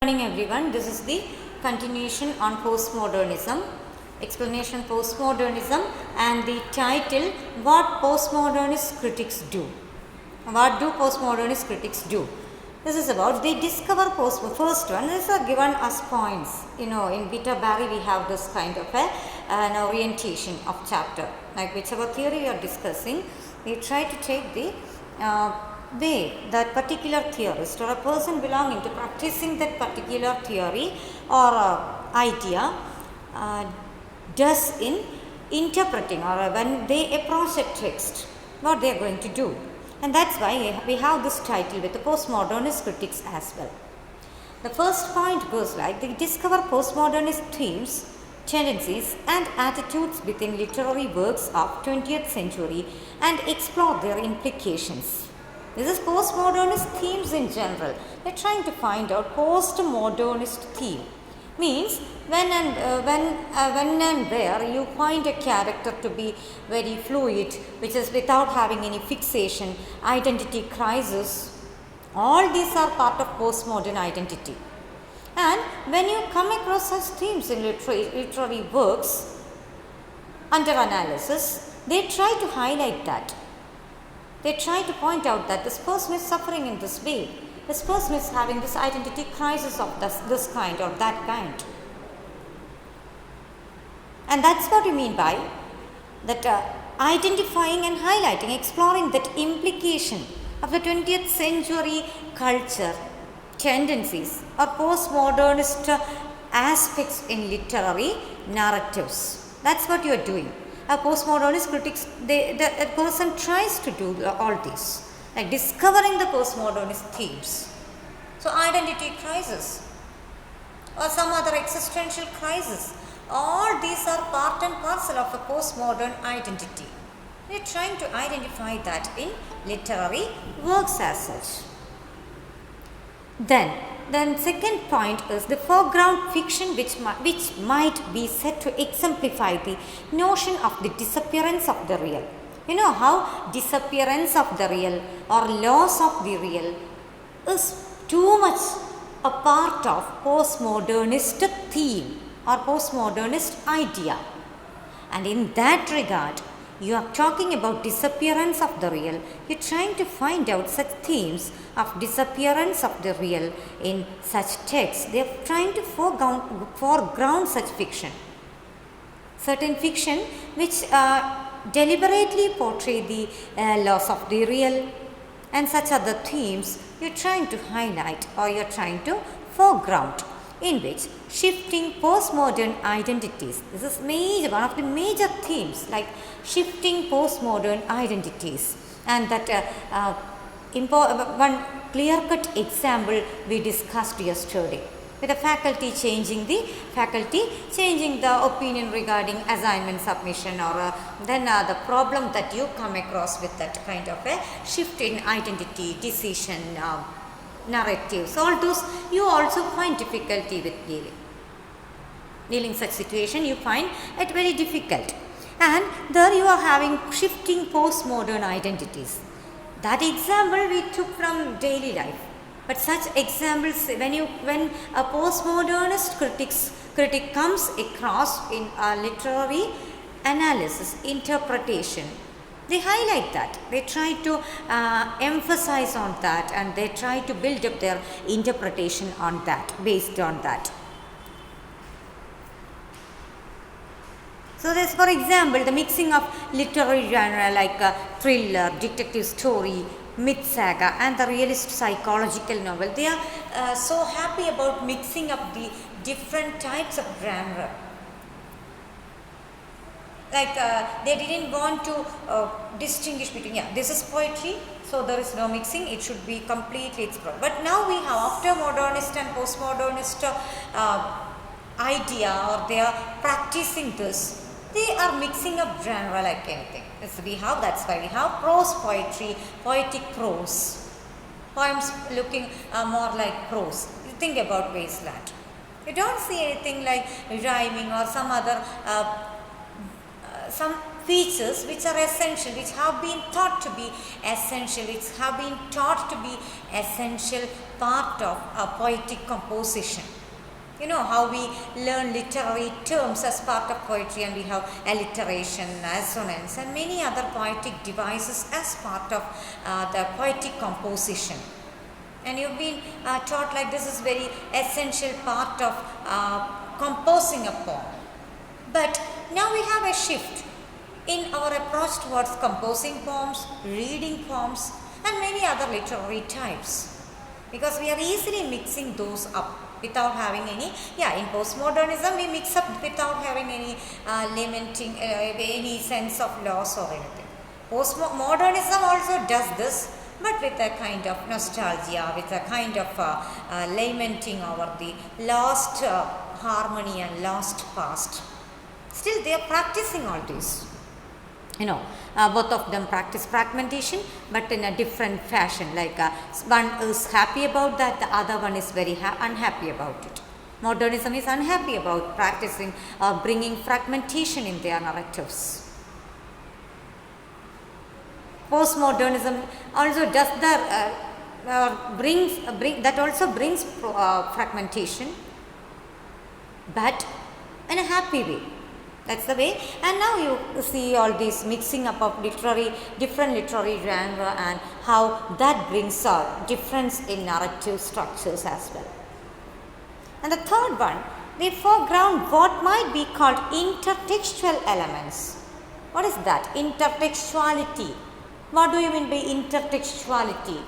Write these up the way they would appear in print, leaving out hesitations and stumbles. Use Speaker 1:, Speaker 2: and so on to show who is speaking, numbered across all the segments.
Speaker 1: Good morning everyone, this is the continuation on postmodernism, explanation postmodernism, and the title what postmodernist critics do. What do postmodernist critics do? This is about they discover first one. These are given as points. In Beta Barry we have this kind of an orientation of chapter. Like whichever theory we are discussing, we try to take the way that particular theorist or a person belonging to practicing that particular theory or idea does in interpreting or when they approach a text, what they are going to do. And that's why we have this title with the postmodernist critics as well. The first point goes like they discover postmodernist themes, tendencies and attitudes within literary works of 20th century and explore their implications. This is postmodernist themes in general. They are trying to find out postmodernist theme. Means when and where you find a character to be very fluid, which is without having any fixation, identity crisis, all these are part of postmodern identity. And when you come across such themes in literary works under analysis, they try to highlight that. They try to point out that this person is suffering in this way. This person is having this identity crisis of this kind or that kind. And that's what we mean by that identifying and highlighting, exploring that implication of the 20th century culture, tendencies or postmodernist aspects in literary narratives. That's what you are doing. A postmodernist critics, a person tries to do all this, like discovering the postmodernist themes. So identity crisis or some other existential crisis, all these are part and parcel of a postmodern identity. We are trying to identify that in literary works as such. Then second point is the foreground fiction which might be said to exemplify the notion of the disappearance of the real. You know how disappearance of the real or loss of the real is too much a part of postmodernist theme or postmodernist idea. And in that regard, you are talking about disappearance of the real. You are trying to find out such themes of disappearance of the real in such texts. They are trying to foreground such fiction. Certain fiction which deliberately portray the loss of the real and such other themes you are trying to highlight or you are trying to foreground, in which shifting postmodern identities. This is one of the major themes, like shifting postmodern identities, and that one clear-cut example we discussed yesterday, with the faculty changing the opinion regarding assignment submission, or then the problem that you come across with that kind of a shift in identity, decision, narratives. All those you also find difficulty with dealing such situation. You find it very difficult, and there you are having shifting postmodern identities. That example we took from daily life, but such examples when a postmodernist critic comes across in a literary analysis, interpretation, they highlight that. They try to emphasize on that, and they try to build up their interpretation on that, based on that. So there's, for example, the mixing of literary genre like thriller, detective story, myth saga and the realist psychological novel. They are so happy about mixing up the different types of genre. Like they didn't want to distinguish between, this is poetry, so there is no mixing, it should be completely explored. But now we have after modernist and postmodernist idea, or they are practicing this. They are mixing up genre like anything. That's why we have prose poetry, poetic prose, poems looking more like prose. You think about Wasteland. You don't see anything like rhyming or some other some features which are essential, which have been thought to be essential, which have been taught to be essential part of poetic composition. You know how we learn literary terms as part of poetry, and we have alliteration, assonance, and many other poetic devices as part of the poetic composition. And you've been taught like this is very essential part of composing a poem. But now we have a shift in our approach towards composing poems, reading poems, and many other literary types, because we are easily mixing those up without having any, in postmodernism we mix up without having any lamenting, any sense of loss or anything. Postmodernism also does this, but with a kind of nostalgia, with a kind of lamenting over the lost harmony and lost past. Still they are practicing all this. You know, both of them practice fragmentation, but in a different fashion. Like one is happy about that, the other one is very unhappy about it. Modernism is unhappy about practicing bringing fragmentation in their narratives. Postmodernism also does that, brings fragmentation, but in a happy way. That's the way. And now you see all this mixing up of different literary genre, and how that brings out difference in narrative structures as well. And the third one, they foreground what might be called intertextual elements. What is that? Intertextuality. What do you mean by intertextuality?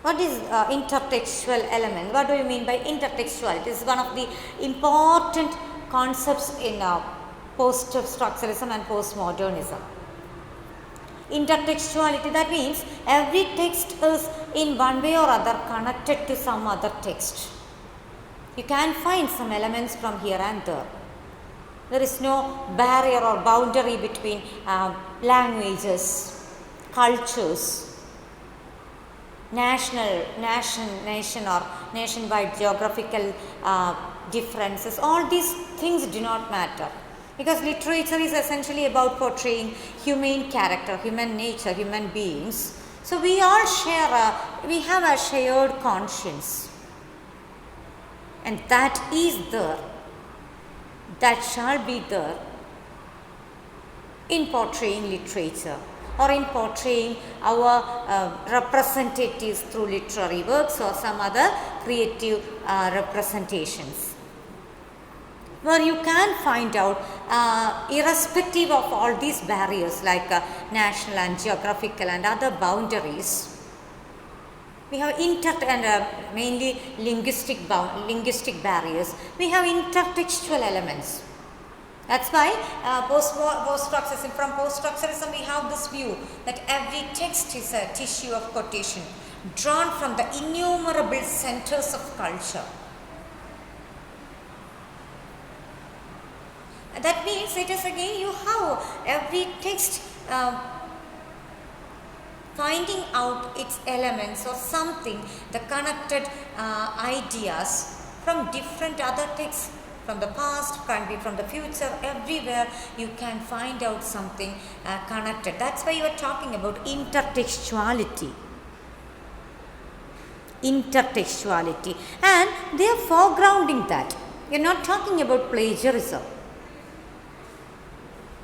Speaker 1: What is intertextual element? What do you mean by intertextuality? This is one of the important concepts in post-structuralism and postmodernism. Intertextuality, that means every text is in one way or other connected to some other text. You can find some elements from here and there. There is no barrier or boundary between languages, cultures, nation or nationwide geographical differences. All these things do not matter, because literature is essentially about portraying human character, human nature, human beings. So we all we have a shared conscience, and that is there, that shall be there in portraying literature, or in portraying our representatives through literary works or some other creative representations, where you can find out, irrespective of all these barriers like national and geographical and other boundaries, we have mainly linguistic barriers. We have intertextual elements. That's why from post-structuralism we have this view that every text is a tissue of quotation drawn from the innumerable centers of culture. That means it is again you have every text finding out its elements or something, the connected ideas from different other texts, from the past, can be from the future, everywhere you can find out something connected. That's why you are talking about intertextuality. Intertextuality. And they are foregrounding that. You're not talking about plagiarism.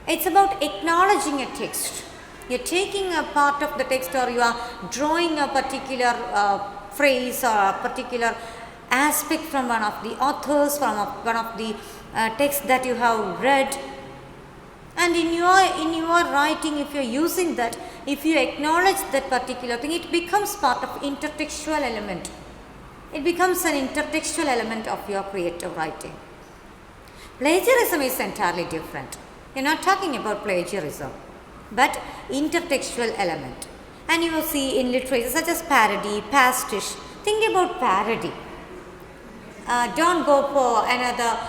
Speaker 1: It's about acknowledging a text. You're taking a part of the text, or you are drawing a particular phrase or a particular aspect from one of the authors, from one of the texts that you have read, and in your writing, if you're using that, if you acknowledge that particular thing, it becomes part of intertextual element. It becomes an intertextual element of your creative writing. Plagiarism is entirely different. You're not talking about plagiarism, but intertextual element. And you will see in literature such as parody, pastiche. Think about parody. Don't go for another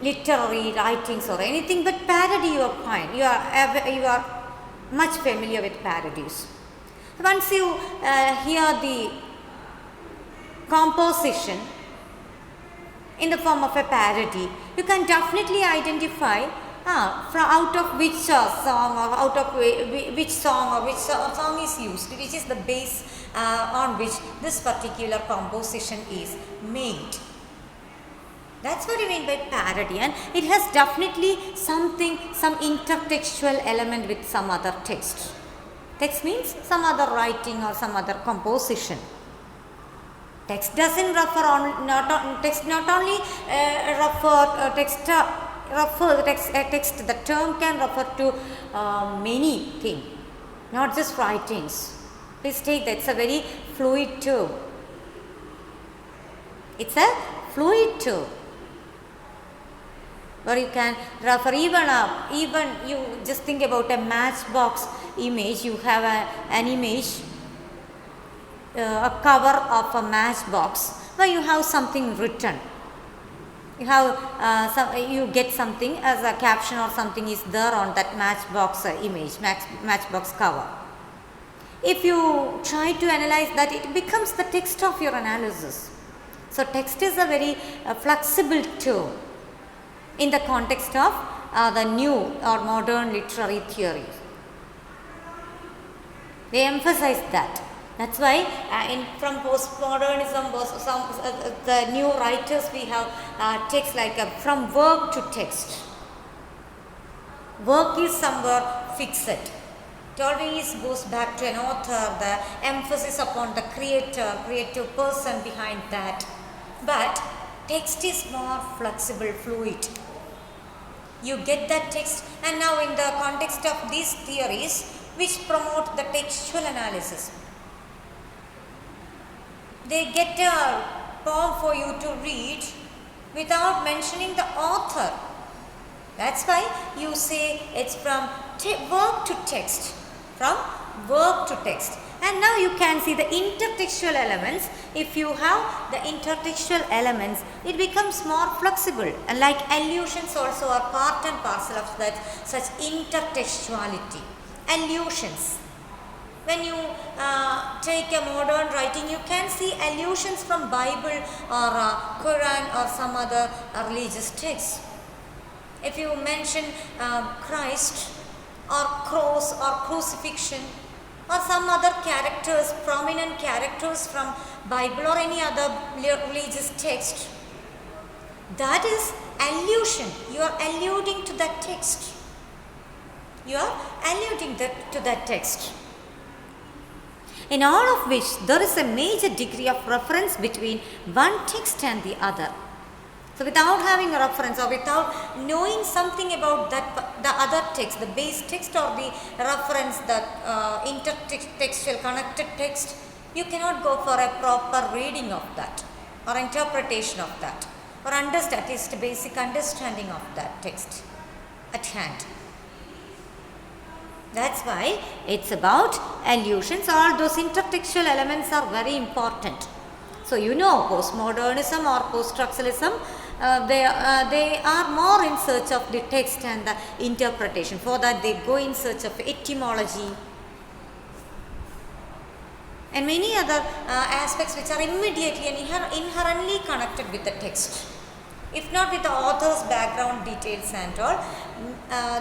Speaker 1: literary writings or anything, but parody you are fine. You are much familiar with parodies. Once you hear the composition in the form of a parody, you can definitely identify From out of which song or out of which song or which song is used, which is the base on which this particular composition is made. That's what I mean by parody, and it has definitely some intertextual element with some other text. Text means some other writing or some other composition. Text doesn't refer on text not only refer text. Text, the term can refer to many things, not just writings. Please take that, it's a very fluid term. It's a fluid term. Or you can refer even you just think about a matchbox image. You have an image, a cover of a matchbox where you have something written. You have you get something as a caption or something is there on that matchbox image, matchbox cover. If you try to analyze that, it becomes the text of your analysis. So text is a very flexible term in the context of the new or modern literary theory. They emphasize that. That's why from postmodernism, the new writers, we have text like from work to text. Work is somewhere fixed. It always goes back to an author, the emphasis upon the creative person behind that. But text is more flexible, fluid. You get that text, and now in the context of these theories which promote the textual analysis, they get a poem for you to read without mentioning the author. That's why you say it's from work to text, from work to text. And now you can see the intertextual elements. If you have the intertextual elements, it becomes more flexible, and like allusions also are part and parcel of that such intertextuality. Allusions. When you take a modern writing, you can see allusions from Bible or Quran or some other religious text. If you mention Christ or cross or crucifixion or some other characters, prominent characters from Bible or any other religious text, that is allusion. You are alluding to that text. You are alluding to that text. In all of which there is a major degree of reference between one text and the other. So without having a reference or without knowing something about that, the other text, the base text or the reference, that intertextual connected text, you cannot go for a proper reading of that or interpretation of that, or understand at least a basic understanding of that text at hand. That's why it's about allusions. All those intertextual elements are very important. So you know, postmodernism or post-structuralism, they are more in search of the text and the interpretation. For that they go in search of etymology and many other aspects which are immediately and inherently connected with the text. If not with the author's background details and all,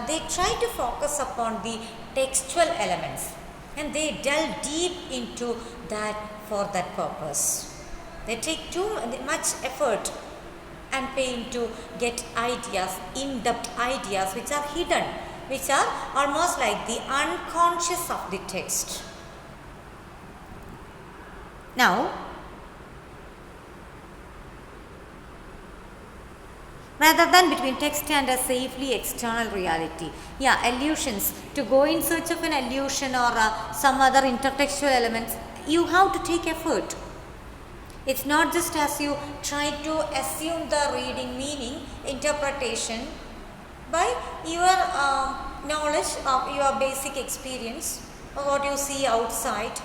Speaker 1: they try to focus upon the textual elements and they delve deep into that for that purpose. They take too much effort and pain to get ideas, in-depth ideas which are hidden, which are almost like the unconscious of the text. Now, rather than between text and a safely external reality. Yeah, allusions. To go in search of an allusion or some other intertextual elements, you have to take effort. It's not just as you try to assume the reading meaning, interpretation by your knowledge of your basic experience or what you see outside,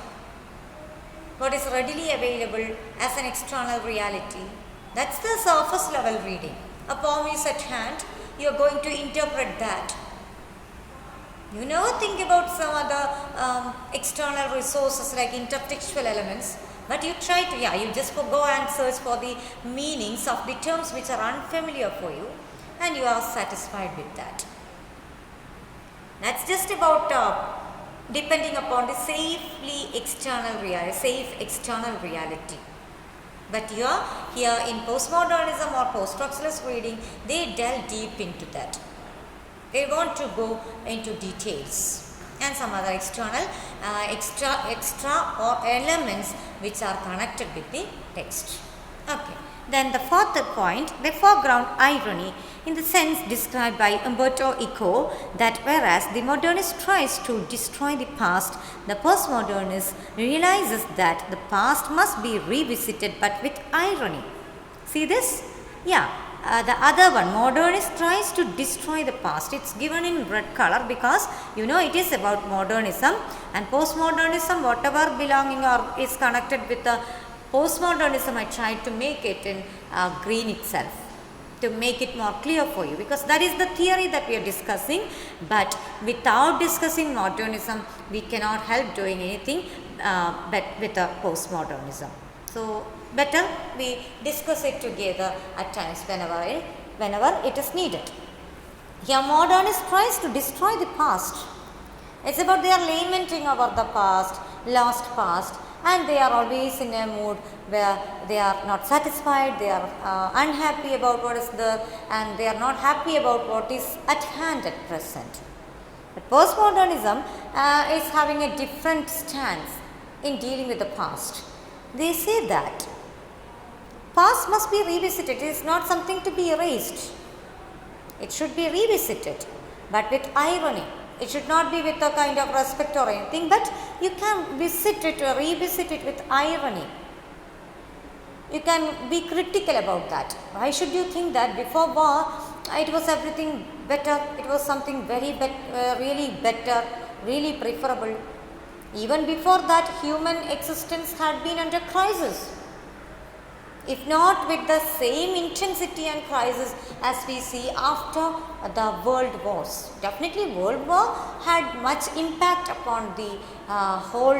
Speaker 1: what is readily available as an external reality. That's the surface level reading. A poem is at hand, you are going to interpret that. You never think about some other external resources like intertextual elements, but you try to, you just go and search for the meanings of the terms which are unfamiliar for you, and you are satisfied with that. That's just about depending upon the safe external reality. But here in postmodernism or post-structuralist reading, they delve deep into that. They want to go into details and some other external extra or elements which are connected with the text. Okay. Then the fourth point, the foreground irony, in the sense described by Umberto Eco, that whereas the modernist tries to destroy the past, the postmodernist realizes that the past must be revisited but with irony. See this? Yeah. The other one, modernist tries to destroy the past. It's given in red color because it is about modernism, and postmodernism, whatever belonging or is connected with the postmodernism, I tried to make it in green itself to make it more clear for you, because that is the theory that we are discussing. But without discussing modernism, we cannot help doing anything but with the postmodernism. So better we discuss it together at times whenever it is needed. Here modernist tries to destroy the past. It's about they are lamenting over the past, lost past, and they are always in a mood where they are not satisfied, they are unhappy about what is there, and they are not happy about what is at hand at present. But postmodernism is having a different stance in dealing with the past. They say that past must be revisited. It is not something to be erased. It should be revisited, but with irony. It should not be with a kind of respect or anything, but you can visit it or revisit it with irony. You can be critical about that. Why should you think that before war it was everything better, it was something very really better, really preferable? Even before that, human existence had been under crisis. If not with the same intensity and crisis as we see after the world wars. Definitely world war had much impact upon the whole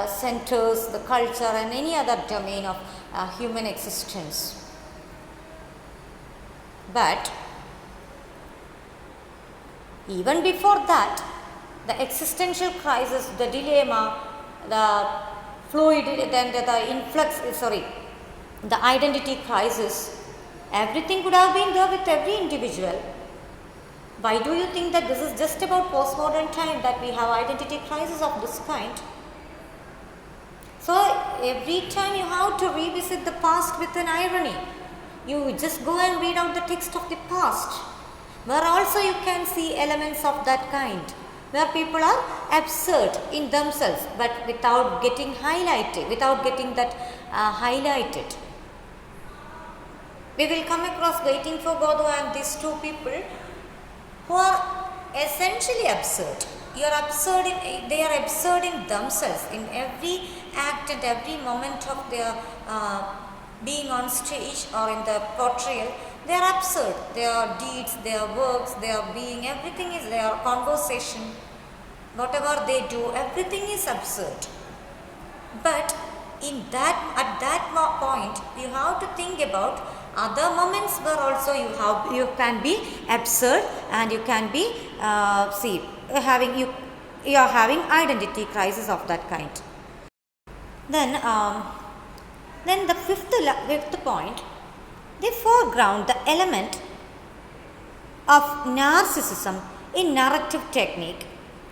Speaker 1: centers, the culture and any other domain of human existence. But even before that, the existential crisis, the dilemma, the fluid, then the influx, the identity crisis, everything could have been there with every individual. Why do you think that this is just about postmodern time that we have identity crisis of this kind? So every time you have to revisit the past with an irony. You just go and read out the text of the past, where also you can see elements of that kind, where people are absurd in themselves but without getting highlighted, highlighted. We will come across Waiting for Godot and these two people who are essentially absurd. They are absurd in themselves, in every act and every moment of their being on stage or in the portrayal. They are absurd. Their deeds, their works, their being, everything is their conversation. Whatever they do, everything is absurd. But at that point, you have to think about other moments where also you can be absurd and you can be you are having identity crisis of that kind. Then the fifth point, they foreground the element of narcissism in narrative technique,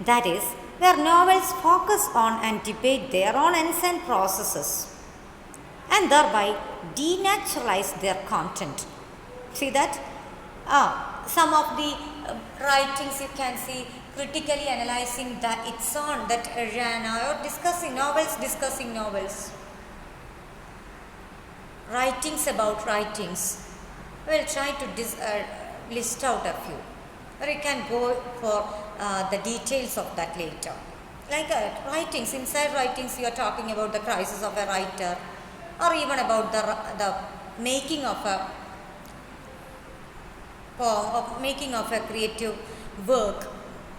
Speaker 1: that is, where novels focus on and debate their own ends and processes and thereby denaturalize their content. See that? Some of the writings you can see critically analyzing its own that genre or discussing novels. Writings about writings. We will try to list out a few. Or you can go for the details of that later. Like writings, inside writings you are talking about the crisis of a writer, or even about the making of a poem, or making of a creative work,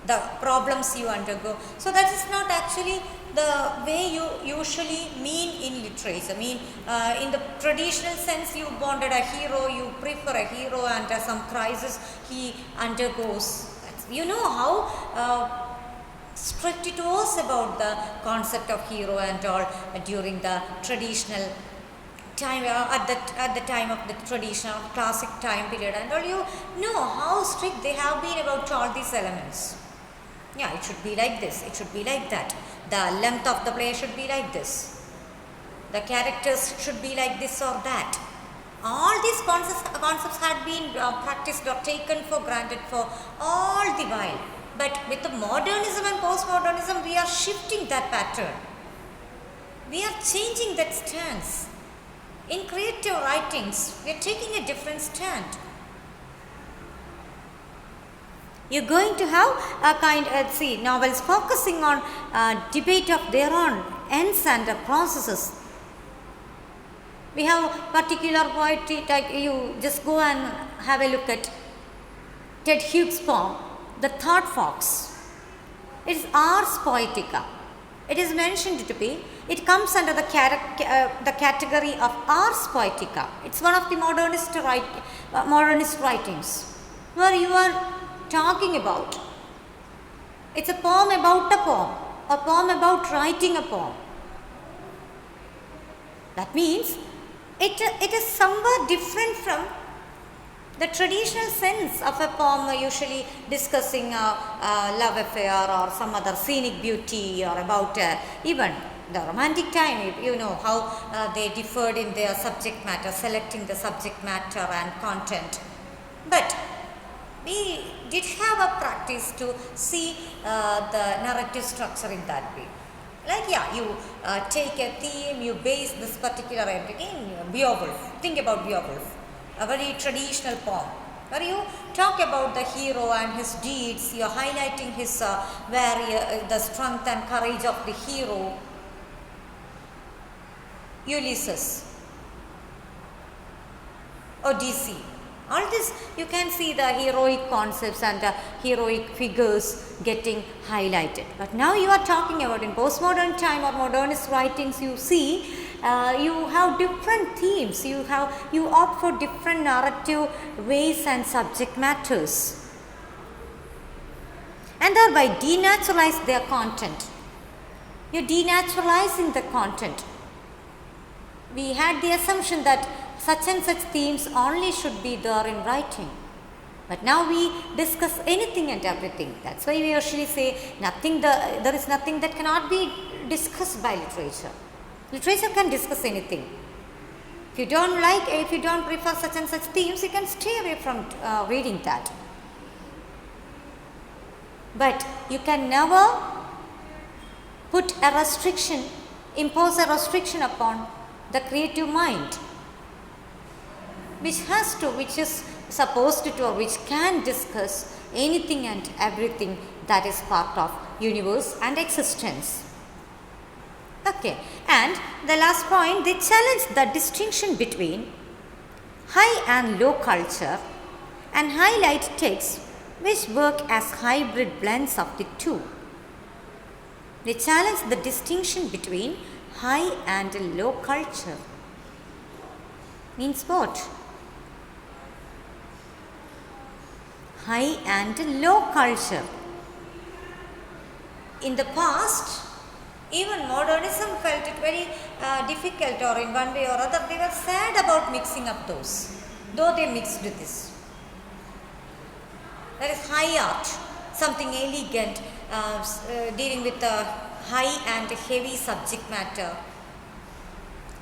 Speaker 1: the problems you undergo. So that is not actually the way you usually mean in literature. In the traditional sense, you wanted a hero, you prefer a hero and some crisis he undergoes. You know how strict it was about the concept of hero and all during the traditional time, at the time of the traditional classic time period and all. You know how strict they have been about all these elements. Yeah, it should be like this, it should be like that, the length of the play should be like this, the characters should be like this or that. All these concepts had been practiced or taken for granted for all the while. But with the modernism and postmodernism, we are shifting that pattern. We are changing that stance. In creative writings, we are taking a different stand. You're going to have a kind of, novels focusing on debate of their own ends and processes. We have particular poetry, like you just go and have a look at Ted Hughes' poem, The Third Fox. It is Ars Poetica. It is mentioned to be, it comes under the category of Ars Poetica. It's one of the modernist writings, where you are talking about, it's a poem about a poem about writing a poem. That means it is somewhat different from the traditional sense of a poem usually discussing a love affair or some other scenic beauty, or about even the romantic time. You know how they differed in their subject matter, selecting the subject matter and content. But we did have a practice to see the narrative structure in that way. Like, yeah, you take a theme, you base this particular in Beowulf. Think about Beowulf, a very traditional poem, where you talk about the hero and his deeds. You are highlighting his the strength and courage of the hero. Ulysses, Odyssey. All this, you can see the heroic concepts and the heroic figures getting highlighted. But now you are talking about, in postmodern time or modernist writings, you see you have different themes, you opt for different narrative ways and subject matters, and thereby denaturalize their content. You're denaturalizing the content. We had the assumption that such and such themes only should be there in writing. But now we discuss anything and everything. That's why we usually say there is nothing that cannot be discussed by literature. Literature can discuss anything. If you don't prefer such and such themes, you can stay away from reading that. But you can never impose a restriction upon the creative mind, which is supposed to, or which can discuss anything and everything that is part of universe and existence. Okay, and the last point, they challenge the distinction between high and low culture and highlight texts which work as hybrid blends of the two. They challenge the distinction between high and low culture. Means what? High and low culture. In the past, even modernism felt it very difficult, or in one way or other they were sad about mixing up those, though they mixed with this. There is high art, something elegant, dealing with the high and heavy subject matter,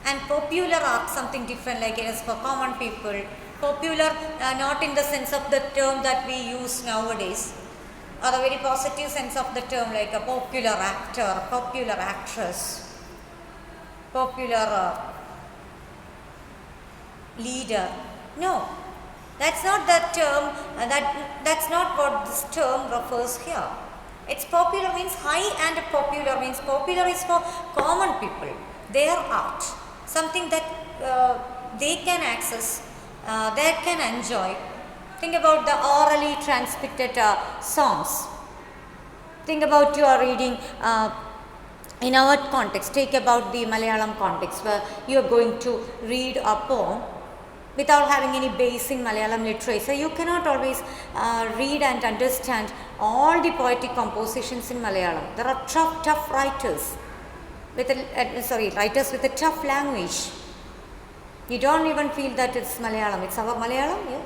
Speaker 1: and popular art, something different, like it is for common people. Popular, not in the sense of the term that we use nowadays, or the very positive sense of the term, like a popular actor, popular actress, popular leader. No, that's not that term. That's not what this term refers here. It's popular means high, and popular means popular is for common people. Their art, something that they can access, they can enjoy. Think about the orally transmitted songs. Think about you are reading in our context. Take about the Malayalam context, where you are going to read a poem without having any base in Malayalam literature. You cannot always read and understand all the poetic compositions in Malayalam. There are tough writers with writers with a tough language. You don't even feel that it's Malayalam. It's our Malayalam. Yeah?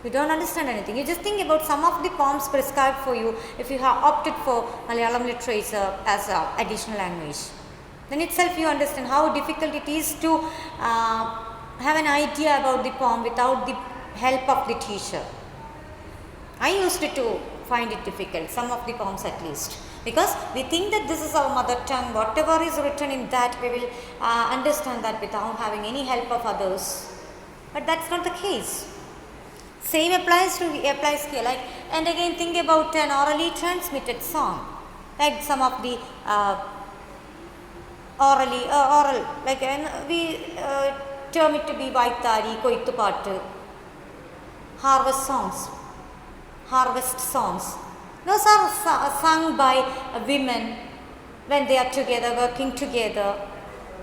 Speaker 1: You don't understand anything. You just think about some of the poems prescribed for you if you have opted for Malayalam literature as an additional language. Then itself you understand how difficult it is to have an idea about the poem without the help of the teacher. I used to find it difficult, some of the poems at least, because we think that this is our mother tongue, whatever is written in that we will understand that without having any help of others. But that's not the case. Same applies here, like, and again think about an orally transmitted song, like some of the oral, like we term it to be Vaitari, Koitupattu, harvest songs. Those are sung by women when they are together, working together,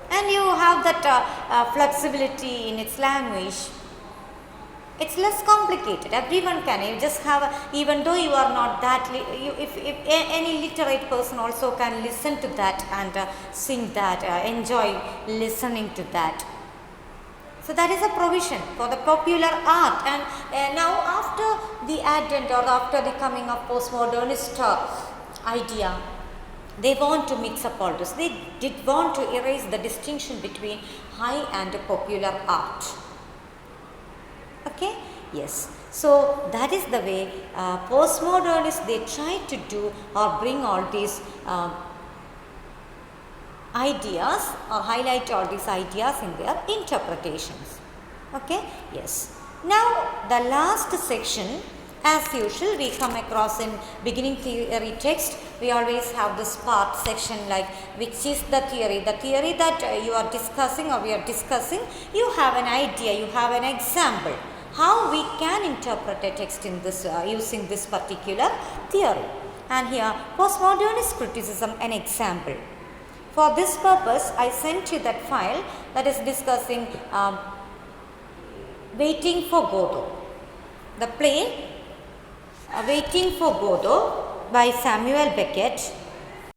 Speaker 1: and you have that flexibility in its language. It's less complicated. Everyone can. You just have, even though you are not that, if any literate person also can listen to that and sing that, enjoy listening to that. So that is a provision for the popular art. And now after the advent or after the coming of postmodernist idea, they want to mix up all this. They did want to erase the distinction between high and popular art. Okay? Yes. So that is the way postmodernists, they try to do or bring all these ideas or highlight all these ideas in their interpretations. Okay? Yes. Now the last section, as usual, we come across in beginning theory text, we always have this part section like which is the theory that you are discussing or we are discussing. You have an idea, you have an example how we can interpret a text in this using this particular theory. And here postmodernist criticism, an example. For this purpose, I sent you that file that is discussing Waiting for Godot. The play Waiting for Godot by Samuel Beckett